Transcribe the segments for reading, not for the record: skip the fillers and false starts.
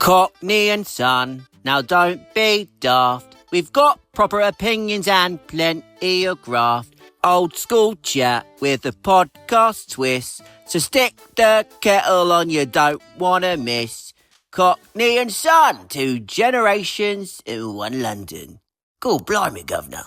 Cockney and Son, now don't be daft. We've got proper opinions and plenty of graft. Old school chat with a podcast twist. So stick the kettle on, you don't want to miss. Cockney and Son, 2 generations in one London. Cool, blimey, governor.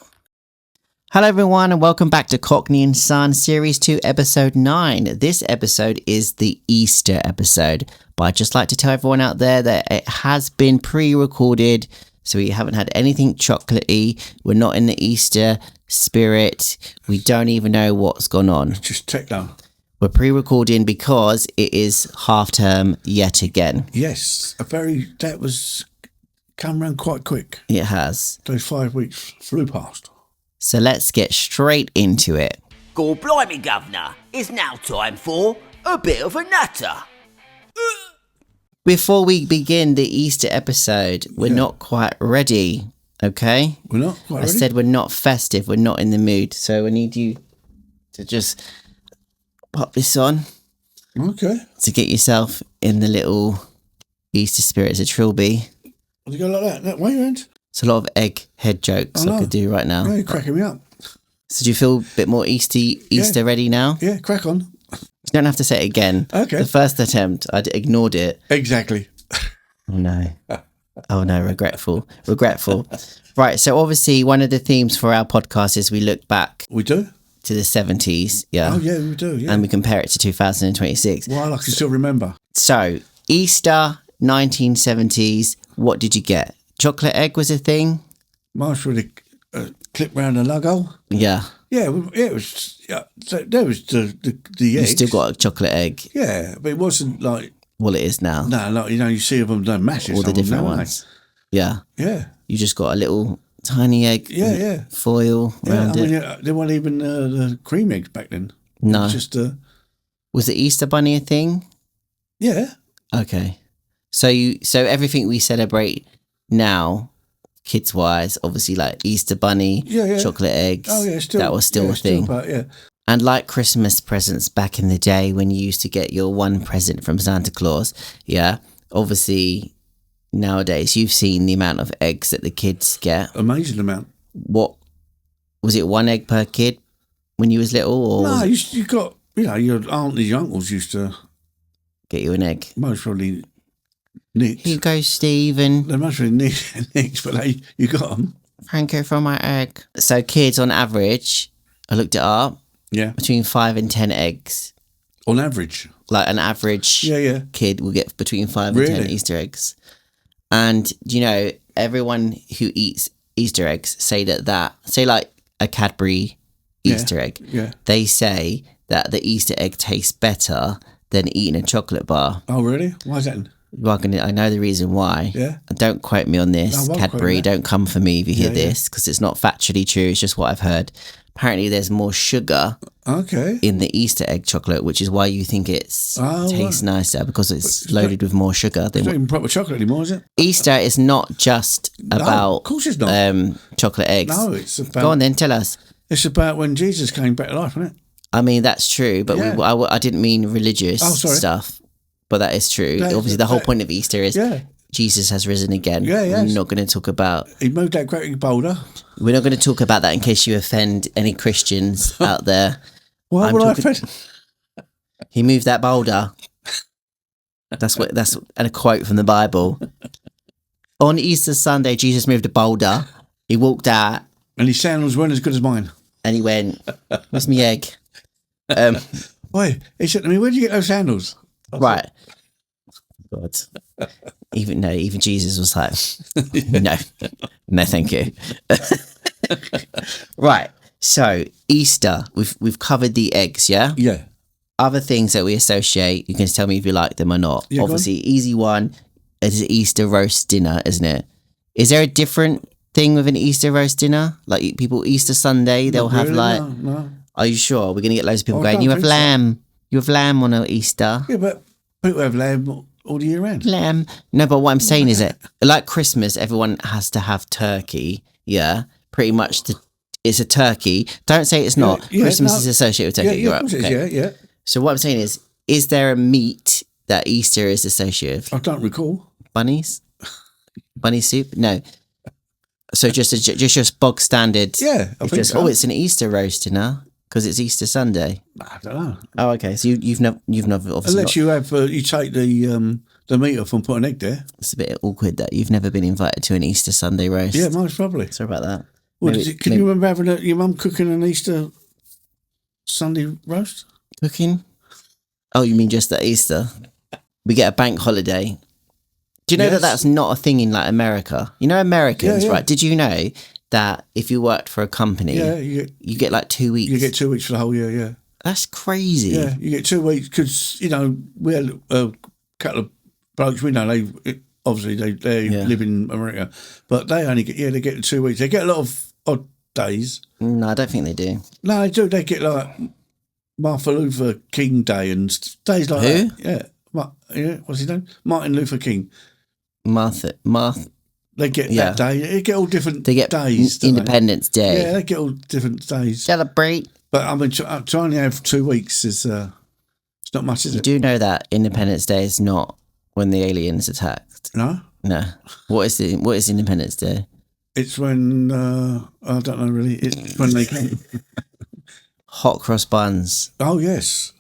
Hello everyone and welcome back to Cockney and Son Series 2 Episode 9. This episode is the Easter episode, but I'd just like to tell everyone out there that it has been pre-recorded, so we haven't had anything chocolatey. We're not in the Easter spirit. We don't even know what's gone on. Just check down. We're pre-recording because it is half term yet again. Yes, that was come around quite quick. It has. Those 5 weeks flew past. So let's get straight into it. Cool, blimey, governor. It's now time for a bit of a nutter. Before we begin the Easter episode, we're not quite ready, okay? We're not quite ready? I said we're not festive, we're not in the mood, so I need you to just pop this on. Okay. To get yourself in the little Easter spirit as a trilby. Does it go like that way around? It's a lot of egg head jokes I could do right now. No, you're cracking me up. So do you feel a bit more Easter ready now? Yeah, crack on. You don't have to say it again. Okay. The first attempt, I ignored it. Exactly. Oh no. Oh no, regretful. Right, so obviously one of the themes for our podcast is we look back. We do? To the 70s, yeah. Oh yeah, we do, yeah. And we compare it to 2026. Well, I can still remember. So, Easter, 1970s, what did you get? Chocolate egg was a thing? Marsh with a clip round the lug hole. Yeah. Yeah, it was. Yeah, so there was the eggs. You still got a chocolate egg. Yeah, but it wasn't like. Well, it is now. No, like you see them done massive. All the different ones. Yeah. Yeah. You just got a little tiny egg. Yeah. Foil around it. There weren't even the cream eggs back then. No. It was just. Was the Easter bunny a thing? Yeah. Okay. So everything we celebrate now, kids wise, obviously like Easter bunny, chocolate eggs. Oh yeah, that was still a thing. And like Christmas presents back in the day when you used to get your one present from Santa Claus, yeah. Obviously nowadays you've seen the amount of eggs that the kids get. Amazing amount. What was it? 1 egg per kid when you was little, or no? You got your aunts and your uncles used to get you an egg. Most probably. Nicks. Here goes Stephen. They're mostly nicks, but you got them. Thank you for my egg. So kids, on average, I looked it up. Yeah. Between 5 and 10 eggs. On average. Like an average kid will get between 5 and 10 Easter eggs. And everyone who eats Easter eggs say like a Cadbury Easter egg. Yeah. They say that the Easter egg tastes better than eating a chocolate bar. Oh really? Why is that? Well, I know the reason why. Yeah. And don't quote me on this, Cadbury. Don't come for me if you hear this, because it's not factually true. It's just what I've heard. Apparently, there's more sugar in the Easter egg chocolate, which is why you think it tastes nicer, because it's loaded with more sugar. It's not even proper chocolate anymore, is it? Easter is not just about of course it's not. Chocolate eggs. No, it's about... Go on then, tell us. It's about when Jesus came back to life, isn't it? I mean, that's true, but I didn't mean religious stuff. But that is true. Obviously, the whole point of Easter is Jesus has risen again. Yeah, We're not going to talk about... He moved that great big boulder. We're not going to talk about that in case you offend any Christians out there. Why would I offend? He moved that boulder. That's a quote from the Bible. On Easter Sunday, Jesus moved a boulder. He walked out. And his sandals weren't as good as mine. And he went, "Where's my egg?" Wait, he said to me, "Where'd you get those sandals?" Right. God. Even Jesus was like, no, thank you. Right. So Easter, we've covered the eggs, yeah? Yeah. Other things that we associate, you can tell me if you like them or not. Yeah, obviously, easy one is Easter roast dinner, isn't it? Is there a different thing with an Easter roast dinner? Like people Easter Sunday, they'll have No. Are you sure? We're gonna get loads of people going, you have lamb. So. You have lamb on Easter. Yeah, but people have lamb all the year round. Lamb. No, but what I'm saying is that, like Christmas, everyone has to have turkey. Yeah, pretty much. It's a turkey. Don't say it's not. Christmas is associated with turkey. Yeah, of course it is, yeah. So what I'm saying is there a meat that Easter is associated with? I don't recall. bunnies? Bunny soup? No. So just bog standard. Yeah, I think so. Oh, it's an Easter roast dinner because it's Easter Sunday. I don't know. Oh, okay. So you've never obviously. Unless you have, you take the meat off and put an egg there. It's a bit awkward that you've never been invited to an Easter Sunday roast. Yeah, most probably. Sorry about that. Well, can you remember having your mum cooking an Easter Sunday roast? Cooking? Oh, you mean just at Easter? We get a bank holiday. Do you know that that's not a thing in like America? You know, Americans, right? Did you know that if you worked for a company, you get like 2 weeks? You get 2 weeks for the whole year, yeah. That's crazy. Yeah, you get 2 weeks because, we had a couple of blokes, we know they live in America, but they only get, they get 2 weeks. They get a lot of odd days. No, I don't think they do. No, they do. They get like Martin Luther King Day and days like that. Yeah. What's his name? Martin Luther King. Martha. They get that day. They get all different days. Independence Day. Yeah, they get all different days. Celebrate. But I mean, trying to have 2 weeks is it's not much, is it? You do know that Independence Day is not when the aliens attacked. No. What is Independence Day? It's when I don't know really. It's when they came. Hot cross buns. Oh yes.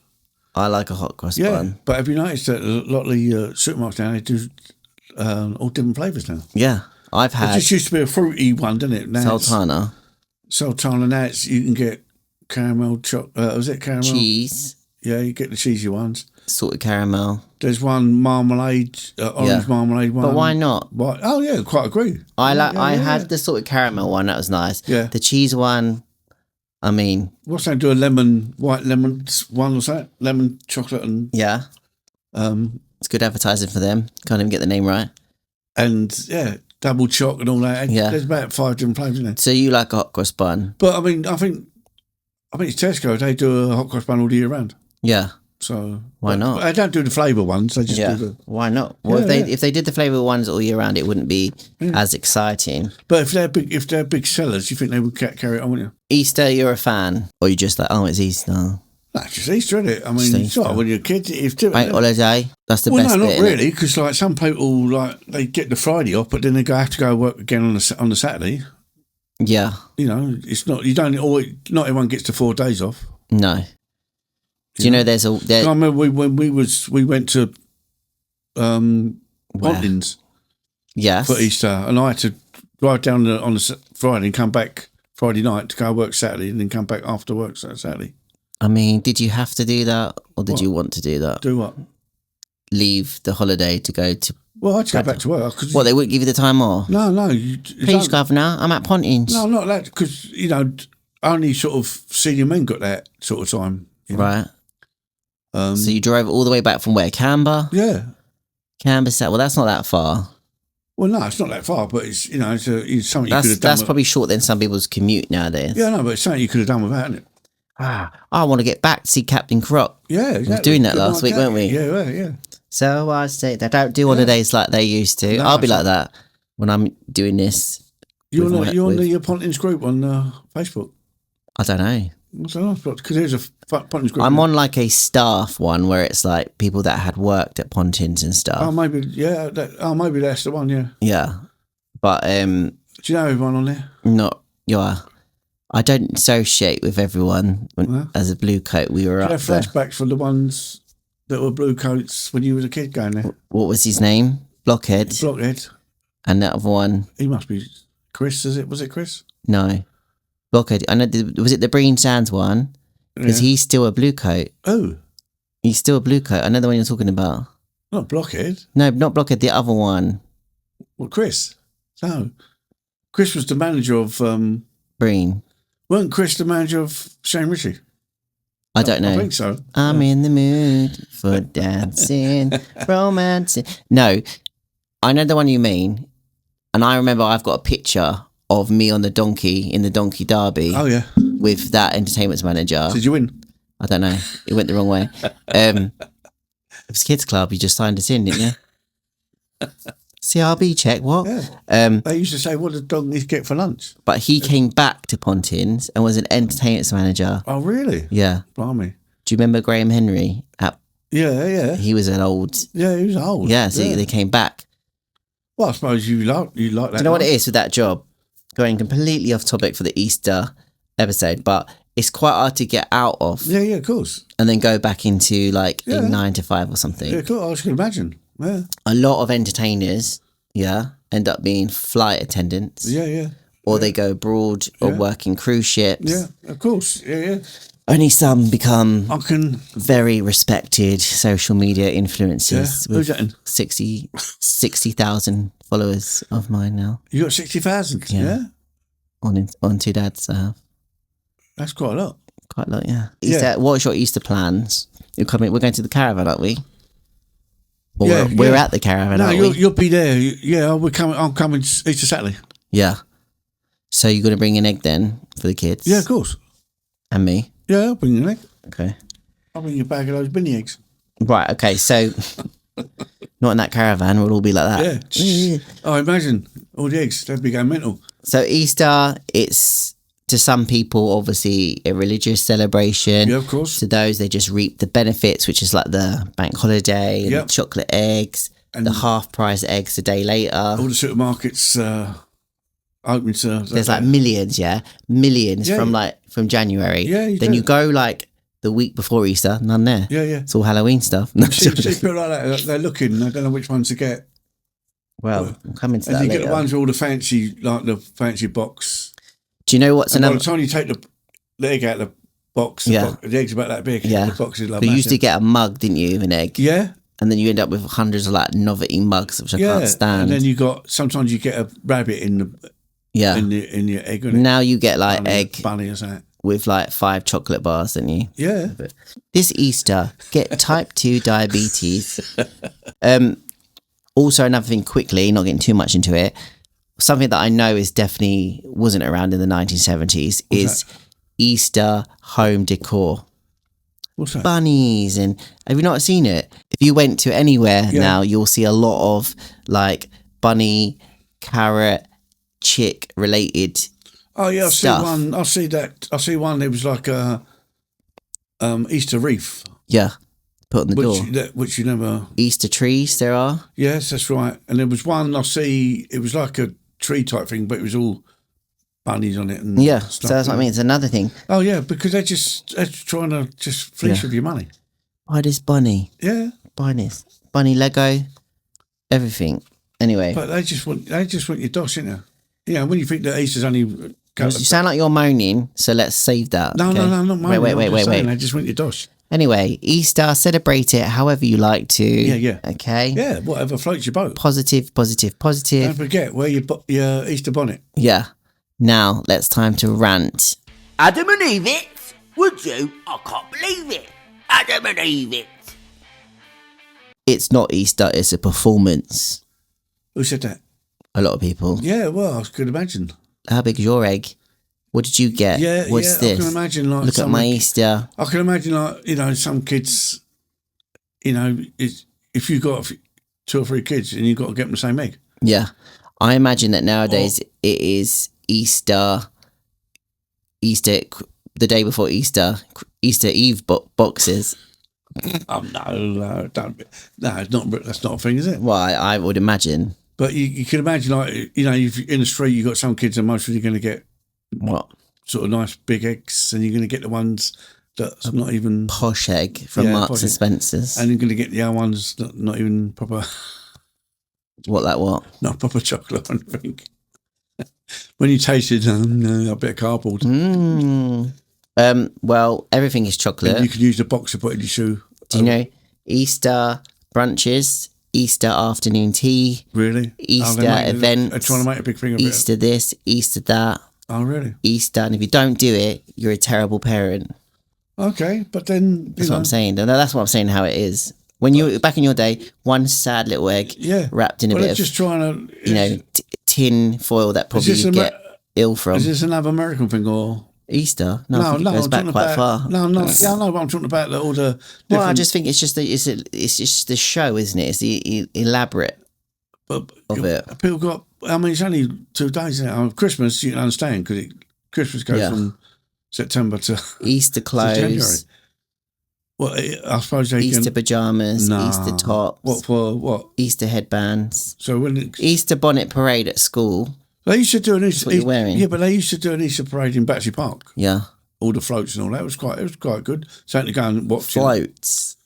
I like a hot cross bun. But have you noticed that a lot of the supermarkets now, they do all different flavours now? Yeah. I've had... It just used to be a fruity one, didn't it? Now Sultana. Now you can get caramel chocolate. Was it caramel? Cheese. Yeah, you get the cheesy ones. Salted caramel. There's one marmalade, orange marmalade one. But why not? Oh yeah, quite agree. I had the salted caramel one. That was nice. Yeah. The cheese one, I mean... What's that? Do a white lemon one or something? Lemon chocolate and... Yeah. It's good advertising for them. Can't even get the name right. And double choc and all that. Yeah. There's about 5 different flavours in there. So you like a hot cross bun? But I mean, I think it's Tesco. They do a hot cross bun all year round. Yeah. So why not? But they don't do the flavour ones. They just do the... Why not? Well, if they did the flavour ones all year round, it wouldn't be as exciting. But if they're big sellers, you think they would carry it on, wouldn't you? Easter, you're a fan, or you just like, oh, it's Easter. No, it's just Easter, isn't it? I mean, it's like when you're a kid, it's bank holiday. That's the best. Well, no, bit, not really, because like some people they get the Friday off, but then they have to go work again on the Saturday. Yeah. It's not. You don't always. Not everyone gets the 4 days off. No. Do you know there's a... I remember when we went to Pontins for Easter, and I had to drive down on the Friday and come back Friday night to go work Saturday, and then come back after work Saturday. I mean, did you have to do that, or did you want to do that? Do what? Leave the holiday to go to... Well, I had to go back to work. What, they wouldn't give you the time off? No. Please, Governor, I'm at Pontins. No, not that, because, only sort of senior men got that sort of time. Right. So you drove all the way back from where? Canberra? Yeah. Canberra. Well, that's not that far. Well, no, it's not that far, but it's it's something you could have done. That's probably short than some people's commute nowadays. Yeah, no, but it's something you could have done without, isn't it? I want to get back to see Captain Croc. Yeah, exactly. We were doing that last week, weren't we? Yeah. So I say they don't do holidays like they used to. No, I'll be like that when I'm doing this. You're on the Pontins group on Facebook? I don't know. Because there's a Pontins group. I'm on like a staff one where it's like people that had worked at Pontins and stuff. Oh, maybe, maybe that's the one, yeah. Yeah. But, do you know everyone on there? Not, I don't associate with everyone. As a blue coat, we were up there. Flashbacks from the ones that were blue coats when you was a kid going there. What was his name? Blockhead. And that other one? He must be Chris, is it? Was it Chris? No. Blockhead. I know. Was it the Breen Sands one? Because he's still a blue coat. Oh. He's still a blue coat. I know the one you're talking about. Not Blockhead. No, not Blockhead. The other one. Well, Chris. No. Chris was the manager of... Breen. Weren't Chris the manager of Shane Ritchie? I don't know. I think so. I'm in the mood for dancing, romancing. No, I know the one you mean. And I remember I've got a picture of me on the donkey in the Donkey Derby. Oh, yeah. With that entertainment manager. Did you win? I don't know. It went the wrong way. It was Kids Club. You just signed us in, didn't you? CRB check, what? Yeah. They used to say, what did donkeys get for lunch? But he came back to Pontins and was an entertainment manager. Oh, really? Yeah. Blimey. Do you remember Graham Henry? Yeah. He was an old... Yeah, he was old. Yeah, so they came back. Well, I suppose you like that. Do you know what it is with that job? Going completely off topic for the Easter episode, but it's quite hard to get out of. Yeah, of course. And then go back into like a 9 to 5 or something. Yeah, cool. I can imagine. Yeah. A lot of entertainers, end up being flight attendants. Yeah. Or they go abroad or work in cruise ships. Yeah, of course. Yeah. Only some become very respected social media influencers with 60,000 followers of mine now. You got 60,000? Yeah. On Two Dads I have. That's quite a lot. Quite a lot, yeah. Easter, what's your Easter plans? We're going to the caravan, aren't we? Well, we're at the caravan, aren't we? You'll be there. Yeah, I'm coming Easter Saturday. Yeah. So you're going to bring an egg then for the kids? Yeah, of course. And me? Yeah, I'll bring you an egg. Okay. I'll bring you a bag of those Binny eggs. Right, okay, so not in that caravan, we'll all be like that. Yeah. Oh, imagine all the eggs, they'd be going mental. So Easter, it's to some people obviously a religious celebration. Yeah, of course. To those, they just reap the benefits, which is like the bank holiday, and the chocolate eggs, and the half price eggs a day later. All the supermarkets open to... There's like millions from January. Yeah, then you go like the week before Easter, none there. Yeah. It's all Halloween stuff. See people like that, they're looking, they don't know which ones to get. Well, we'll come into that later. And you later. get the ones with all the fancy box. Do you know what's another... By the time you take the egg out of the box, the egg's about that big. Yeah. The box is like you used to get a mug, didn't you, of an egg? Yeah. And then you end up with hundreds of like novelty mugs, which I can't stand. And then sometimes you get a rabbit in the your egg. Now you get like bunny or something. With like 5 chocolate bars, don't you? Yeah. This Easter, get type 2 diabetes. Also, another thing quickly, not getting too much into it, something that I know is definitely wasn't around in the 1970s is Easter home decor. What's that? Bunnies, and have you not seen it? If you went to anywhere now, you'll see a lot of bunny, carrot, chick related Oh yeah, stuff. I see that. I see one. It was like a Easter wreath. Yeah, put on the door. Which you never. Easter trees there are. Yes, that's right. And there was one I see. It was like a tree type thing, but it was all bunnies on it and stuff. So that's what I mean. It's another thing. Oh yeah, because they're trying to just fleece with your money. Buy this bunny. Yeah. Buy this bunny Lego, everything. Anyway, but they just want your dosh, you know. Yeah, when you think that Easter's only. You sound like you're moaning, so let's save that. No, I'm not moaning. Wait. I just want your dosh. Anyway, Easter, celebrate it however you like to. Yeah. Okay? Yeah, whatever floats your boat. Positive. Don't forget, wear your Easter bonnet. Yeah. Now, it's time to rant. Adam and Eve it? Would you? I can't believe it. Adam and Eve it. It's not Easter, it's a performance. Who said that? A lot of people. Yeah, well, I could imagine. How big is your egg? What did you get? What's this? I can imagine Look at my Easter. I can imagine some kids, if you got 2 or 3 kids and you've got to get them the same egg. Yeah. I imagine that nowadays it is Easter, the day before Easter Eve boxes. Oh, no, don't. No, it's not. That's not a thing, is it? Well, I would imagine. But you can imagine, if in the street you've got some kids and most of you are going to get what sort of nice big eggs, and you're going to get the ones that's not even posh egg from Marks and Spencer's, and you're going to get the other ones that not even proper. What? Not proper chocolate, I think. When you taste it, a bit of cardboard. Well, everything is chocolate. And you can use the box to put in your shoe. Do you know Easter brunches? Easter afternoon tea. Really? Easter events. They're trying to make a big thing of Easter this, Easter that. Oh, really? Easter, and if you don't do it, you're a terrible parent. Okay, but then that's what I'm saying. That's what I'm saying. How it is when you back in your day, one sad little egg, wrapped in a bit of just trying to, tin foil that probably you get ill from. Is this another American thing or? Easter? No, it goes back quite far. No. Yeah, I know, but I'm talking about all the. Well, I just think it's just the show, isn't it? It's the elaborate of it. People got. I mean, it's only 2 days now. Christmas, you can understand because Christmas goes from September to Easter clothes. Well, I suppose they Easter can... pajamas, Nah. Easter tops. What for? What? Easter headbands. So when it, Easter bonnet parade at school. they used to do an Easter, what you're wearing. yeah, but they used to do an Easter parade in Battersea Park. Yeah. All the floats and all that. It was quite good. Something to go and watch. Floats.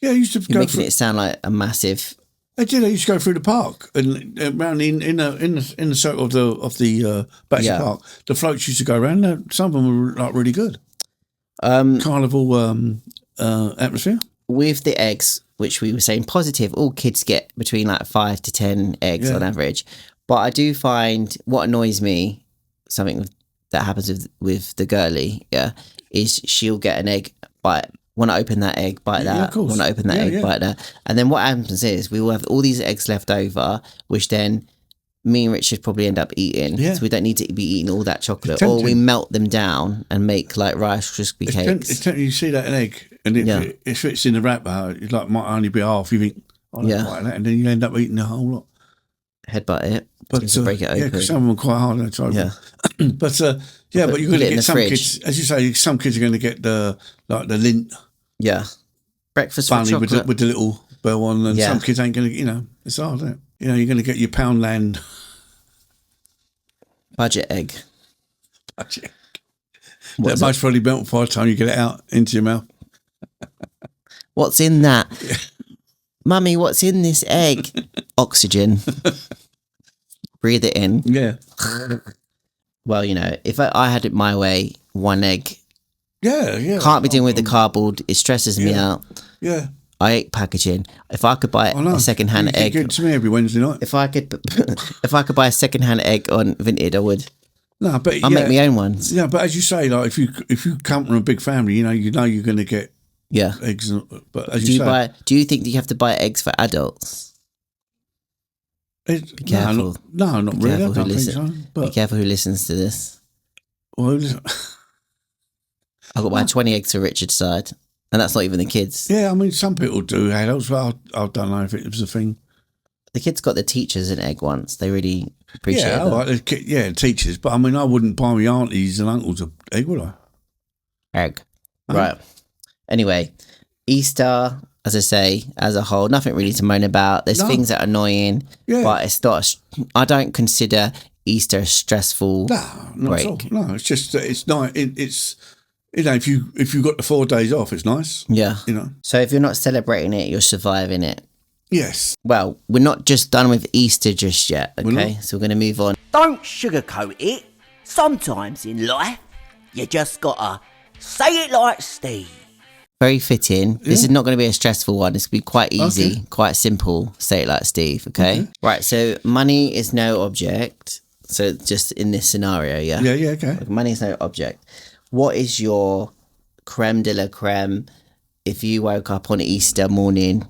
Yeah, I used to You're go making through. it sound like a massive. I did. I used to go through the park and around in the circle of the Battersea Park. The floats used to go around. Some of them were like really good. Carnival atmosphere. With the eggs, which we were saying positive, all kids get between like 5 to 10 eggs on average. But I do find what annoys me, something that happens with the girly, is she'll get an egg, bite. Want to open that egg, bite that. Want to open that egg, bite that. And then what happens is we will have all these eggs left over, which then me and Richard probably end up eating. Yeah. So we don't need to be eating all that chocolate. Or we melt them down and make like Rice Krispie cakes. It's tempting. You see that an egg, and if it's in the wrapper, it like might only be half. You think, oh, like that, and then you end up eating the whole lot. Headbutt it. But to break it open. Yeah, because some of them are quite hard. But but you're going to get some kids, as you say, some kids are going to get the lint. Yeah. Breakfast bunny for chocolate. with the little bell on, and some kids ain't going to, it's hard, isn't it? You're going to get your Poundland budget egg. That most probably melt by the time you get it out into your mouth. What's in that? Mummy, what's in this egg? Oxygen. Breathe it in. Yeah. Well, if I had it my way, one egg. Yeah. Can't be dealing with the cardboard. It stresses me out. Yeah. I hate packaging. If I could buy a second-hand egg, give it to me every Wednesday night. If I could buy a second-hand egg on Vinted, I would. No, but I'll make my own ones. Yeah, but as you say, like if you come from a big family, you know you're going to get eggs. But as do you think that you have to buy eggs for adults? Be careful. No, not really. I don't think so. But, be careful who listens to this. Well, I've got my 20 eggs for Richard's side, and that's not even the kids. Yeah, I mean, some people do adults, but I don't know if it was a thing. The kids got the teachers an egg once. They really appreciate it. Yeah, teachers. But I mean, I wouldn't buy my aunties and uncles an egg, would I? Egg. Right. Anyway, Easter, as I say, as a whole, nothing really to moan about. There's things that are annoying, but it's not. I don't consider Easter a stressful break. At all. No, it's just it's nice. It's if you got the 4 days off, it's nice. Yeah. So if you're not celebrating it, you're surviving it. Yes. Well, we're not just done with Easter just yet. Okay, so we're going to move on. Don't sugarcoat it. Sometimes in life, you just gotta say it like Steve. Very fitting. This is not going to be a stressful one. It's going to be quite easy, quite simple. Say it like Steve, okay? Right, so money is no object. So just in this scenario, yeah? Yeah, okay. Money is no object. What is your creme de la creme if you woke up on Easter morning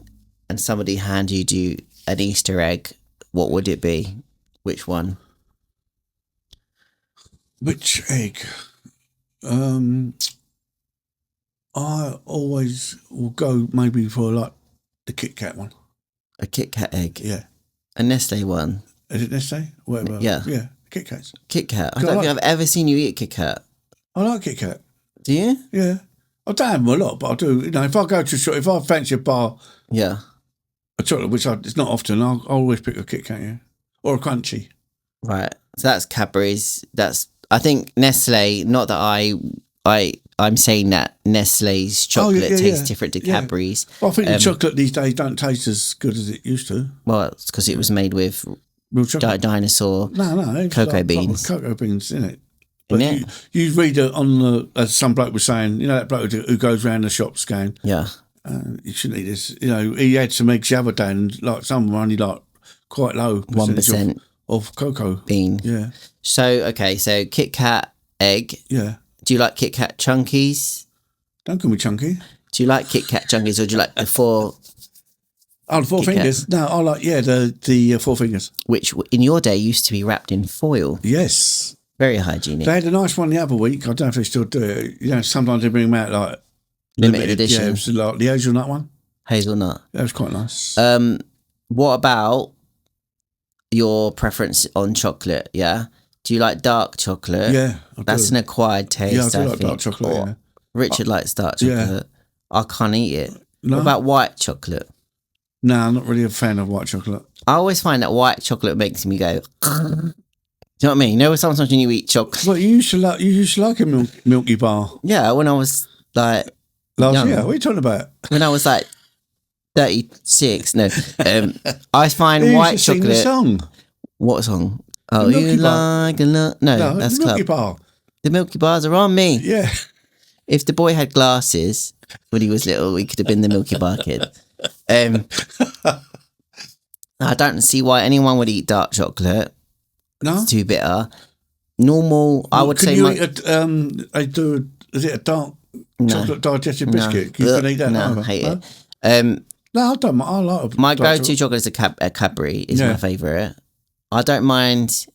and somebody handed you an Easter egg? What would it be? Which one? Which egg? I always will go maybe for like the Kit Kat one. A Kit Kat egg? Yeah. A Nestle one? Is it Nestle? Whatever. Yeah. Yeah, Kit Kats. Kit Kat. I don't think I've ever seen you eat Kit Kat. I like Kit Kat. Do you? Yeah. I don't have them a lot, but I do. If I go to a shop, if I fancy a bar, a chocolate, which it's not often, I'll always pick a Kit Kat, or a Crunchy. Right. So that's Cadbury's. I think Nestle. Not that I'm saying that Nestle's chocolate tastes different to Cadbury's. Well, I think the chocolate these days don't taste as good as it used to. Well, it's because it was made with real chocolate. Dinosaur. No, cocoa beans. Cocoa beans in it. But you read it on as some bloke was saying, that bloke who goes around the shops going, you shouldn't eat this. He had some eggs the other day, and like some were only like quite low 1% of cocoa bean. Yeah. So Kit Kat egg. Yeah. Do you like Kit Kat Chunkies? Don't call me chunky. Do you like Kit Kat Chunkies, or do you like the 4? Oh, the 4 Kit fingers. Kat? No, I like the 4 fingers. Which in your day used to be wrapped in foil. Yes. Very hygienic. They had a nice one the other week. I don't know if they still do it. Sometimes they bring them out like limited edition. Yeah, it was like the hazelnut one. Hazelnut. That was quite nice. What about your preference on chocolate? Yeah. Do you like dark chocolate? Yeah, that's an acquired taste. Yeah, I do like dark chocolate. Richard likes dark chocolate. I can't eat it. No? What about white chocolate? No, I'm not really a fan of white chocolate. I always find that white chocolate makes me go. Do you know what I mean? You know, sometimes when you eat chocolate. Well, you used to like a Milky Bar. Yeah, when I was like Last young. year. What are you talking about? When I was like 36. No, I find You white used to sing chocolate. the song. What song? Oh, The you Milky Bar. like a lot? No, that's the Milky club. Bar. The Milky Bars are on me. Yeah. If the boy had glasses when he was little, he could have been the Milky Bar kid. I don't see why anyone would eat dark chocolate. No. It's too bitter. Normal, I would say. They do. Is it a dark chocolate digestive biscuit? You can eat that. No, either. I hate No? it. No, I don't. I like My dark go-to chocolate is a Cadbury. Is Yeah. my favourite. I don't mind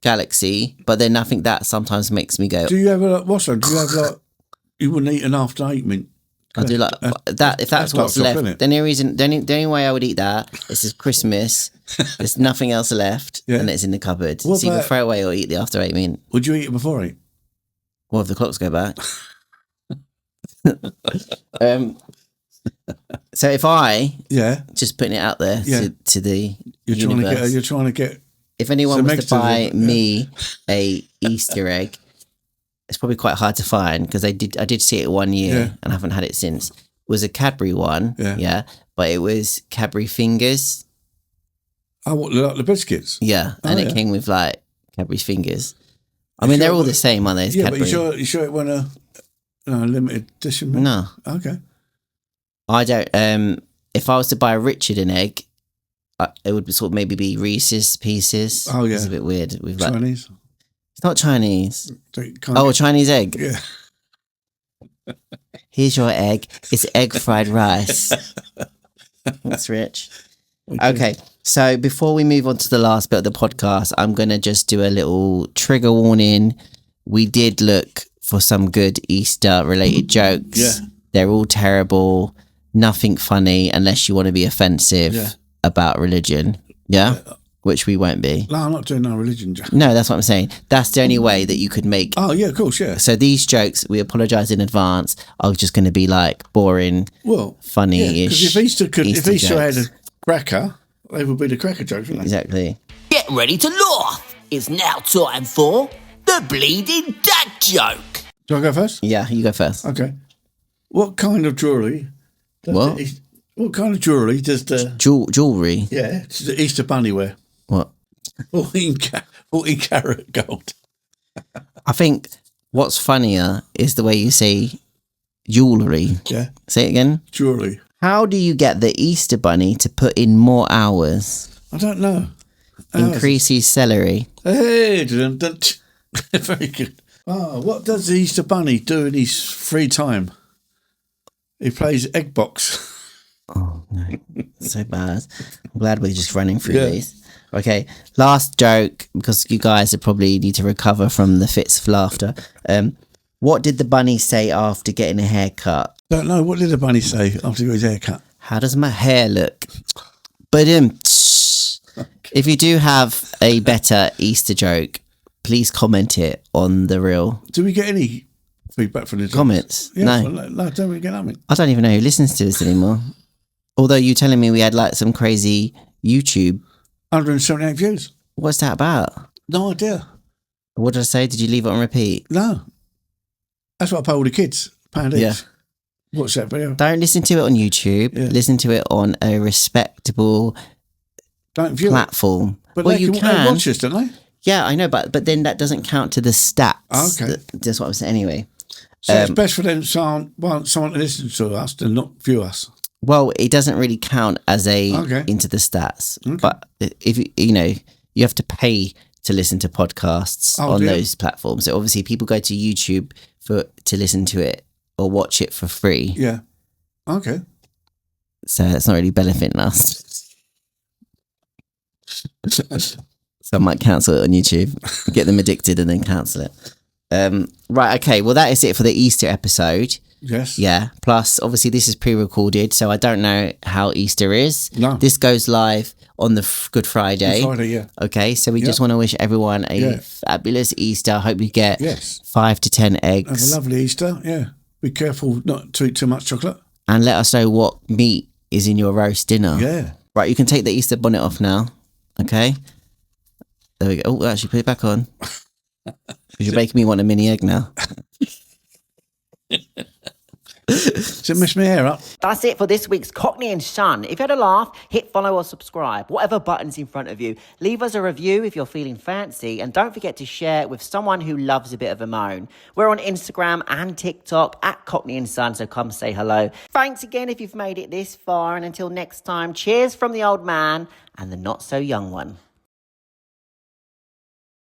Galaxy, but then I think that sometimes makes me go. Do you ever what's that? Do you have you wouldn't eat an after 8 mint? I do like that. If that's what's dark chocolate, left, isn't it? then the only way I would eat that is Christmas. There's nothing else left, Yeah. and it's in the cupboard. What So you can about- throw it away or eat the after 8 mint. Would you eat it before 8? What if the clocks go back? So if I Yeah. just putting it out there Yeah. to the You're universe, trying to get. if anyone some was to extras buy in it, me a Easter egg, it's probably quite hard to find because I did see it one year Yeah. and I haven't had it since. It was a Cadbury one, Yeah. but it was Cadbury fingers, Oh, what, like the biscuits? and it yeah. came with like Cadbury fingers. I mean, they're all the same, aren't they? It's Yeah, Cadbury. but you sure it went a limited edition? mint? No, Okay. I don't. If I was to buy Richard an egg, it would sort of maybe be Reese's Pieces. Oh, yeah. It's a bit weird. With like, Chinese. it's not Chinese. So you can't Oh, a get- Chinese egg. yeah. Here's your egg. It's egg fried rice. That's rich. Okay, so before we move on to the last bit of the podcast, I'm going to just do a little trigger warning. We did look for some good Easter related jokes. Yeah. They're all terrible, nothing funny unless you want to be offensive Yeah. about religion. Yeah? Which we won't be. No, I'm not doing no religion, Jack. No, that's what I'm saying. That's the only way that you could make. Oh, yeah, of course, yeah. So these jokes, we apologise in advance, are just going to be like boring, Well, funny-ish. because if Easter had a jokes. cracker, they would be the cracker jokes, wouldn't they? Exactly. Get ready to laugh. It's now time for the bleeding dad joke. Do I go first? Yeah, you go first. Okay. What kind of jewellery? What? What kind of jewellery does the Jewelry. does the Easter bunny wear? What? 14 carat gold. I think what's funnier is the way you say jewelry. Yeah, Say it again. jewellery. How do you get the Easter bunny to put in more hours? I don't know. Increase his salary. Hey, dun, dun, tch. Very good. Oh, what does the Easter bunny do in his free time? He plays egg box. Oh no, so bad. I'm glad we're just running through Yeah. these. Okay, last joke because you guys are probably need to recover from the fits of laughter. What did the bunny say after getting a haircut? Don't know. What did the bunny say after he got his haircut? How does my hair look? But if you do have a better Easter joke, please comment it on the reel. Do we get any feedback from the Comments? Yeah, No. no, don't we get nothing? I don't even know who listens to this anymore. Although you telling me we had like some crazy YouTube. 178 views. What's that about? No idea. What did I say? Did you leave it on repeat? No. That's what I pay all the kids. £1 each. Yeah. What's that video? Don't listen to it on YouTube. Yeah. Listen to it on a respectable Don't view it. platform. But well, they you they can. watch this, don't they? Yeah, I know, but then that doesn't count to the stats. Okay. That's what I'm saying. Anyway. So it's best for them someone to listen to us than not view us. Well, it doesn't really count as Okay. into the stats. But if you have to pay to listen to podcasts on dear. those platforms. So obviously people go to YouTube to listen to it or watch it for free. Yeah. Okay. So it's not really benefiting us. So I might cancel it on YouTube, get them addicted and then cancel it. Right, okay. Well, that is it for the Easter episode. Yes. Yeah. Plus, obviously, this is pre-recorded, so I don't know how Easter is. No. This goes live on the Good Friday. Friday, yeah. Okay, so we just want to wish everyone a Yeah. fabulous Easter. Hope you get Yes. 5 to 10 Have eggs. a lovely Easter. Yeah. Be careful not to eat too much chocolate. And let us know what meat is in your roast dinner. Yeah. Right, you can take the Easter bonnet off now. Okay. There we go. Oh, actually, put it back on. Because you're making me want a mini egg now. So mess my hair up. That's it for this week's Cockney Son. If you had a laugh, hit follow or subscribe, whatever button's in front of you. Leave us a review if you're feeling fancy, and don't forget to share it with someone who loves a bit of a moan. We're on Instagram and TikTok at Cockney Son, so come say hello. Thanks again if you've made it this far, and until next time, cheers from the old man and the not so young one.